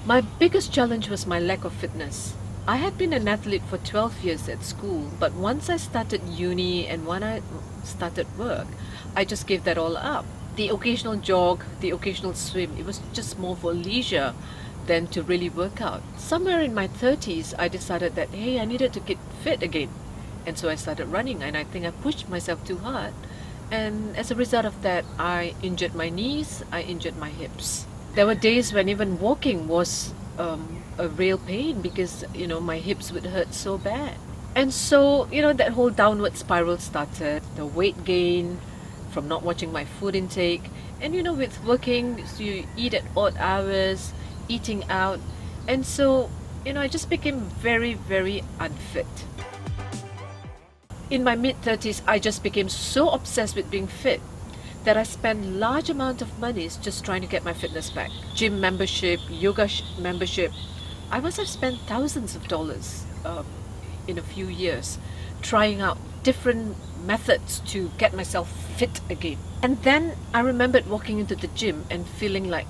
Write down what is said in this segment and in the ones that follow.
My biggest challenge was my lack of fitness. I had been an athlete for 12 years at school, but once I started uni and when I started work, I just gave that all up. The occasional jog, the occasional swim, it was just more for leisure than to really work out. Somewhere in my 30s, I decided that, hey, I needed to get fit again. And so I started running, and I think I pushed myself too hard. And as a result of that, I injured my knees, I injured my hips. There were days when even walking was a real pain because, my hips would hurt so bad. And so, that whole downward spiral started. The weight gain from not watching my food intake. And, with working, so you eat at odd hours, eating out. And so, I just became very, very unfit. In my mid-30s, I just became so obsessed with being fit that I spent large amount of monies just trying to get my fitness back. Gym membership, yoga membership. I must have spent thousands of dollars in a few years trying out different methods to get myself fit again. And then I remembered walking into the gym and feeling like,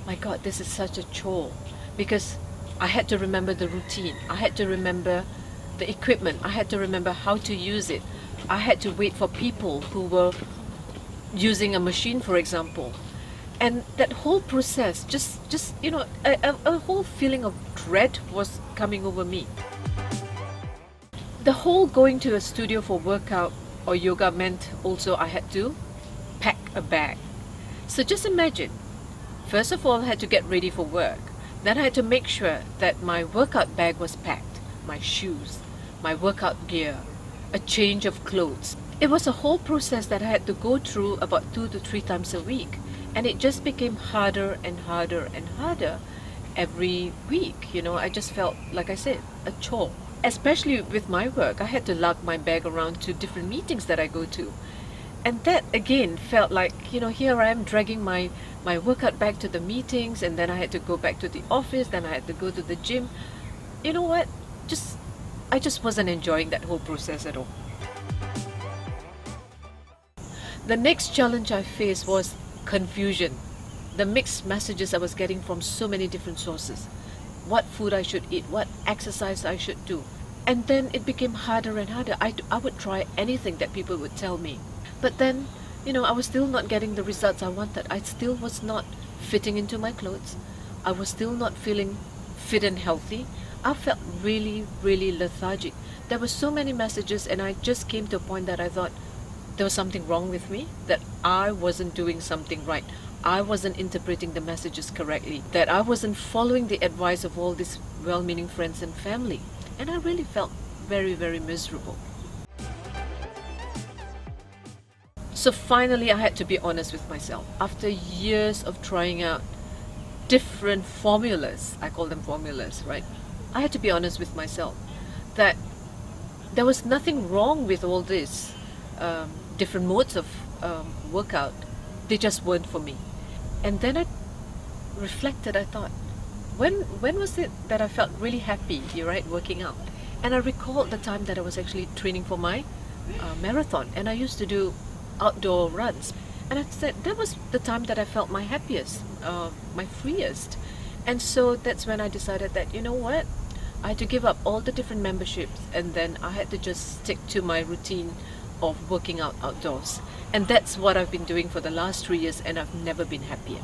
my God, this is such a chore, because I had to remember the routine. I had to remember the equipment. I had to remember how to use it. I had to wait for people who were using a machine, for example. And that whole process, just a whole feeling of dread was coming over me. The whole going to a studio for workout or yoga meant also I had to pack a bag. So just imagine, first of all, I had to get ready for work. Then I had to make sure that my workout bag was packed, my shoes, my workout gear, a change of clothes. It was a whole process that I had to go through about 2 to 3 times a week. And it just became harder and harder and harder every week. I just felt, like I said, a chore. Especially with my work, I had to lug my bag around to different meetings that I go to. And that again felt like, here I am dragging my workout bag to the meetings, and then I had to go back to the office, then I had to go to the gym. You know what? I just wasn't enjoying that whole process at all. The next challenge I faced was confusion. The mixed messages I was getting from so many different sources. What food I should eat, what exercise I should do. And then it became harder and harder. I would try anything that people would tell me. But then, I was still not getting the results I wanted. I still was not fitting into my clothes. I was still not feeling fit and healthy. I felt really, really lethargic. There were so many messages, and I just came to a point that I thought there was something wrong with me, that I wasn't doing something right. I wasn't interpreting the messages correctly, that I wasn't following the advice of all these well-meaning friends and family. And I really felt very, very miserable. So finally, I had to be honest with myself. After years of trying out different formulas, I call them formulas, right? I had to be honest with myself that there was nothing wrong with all this different modes of workout. They just weren't for me. And then I reflected. I thought, when was it that I felt really happy, right, working out? And I recalled the time that I was actually training for my marathon, and I used to do outdoor runs. And I said that was the time that I felt my happiest, my freest. And so that's when I decided that, what, I had to give up all the different memberships, and then I had to just stick to my routine of working out outdoors. And that's what I've been doing for the last 3 years, and I've never been happier.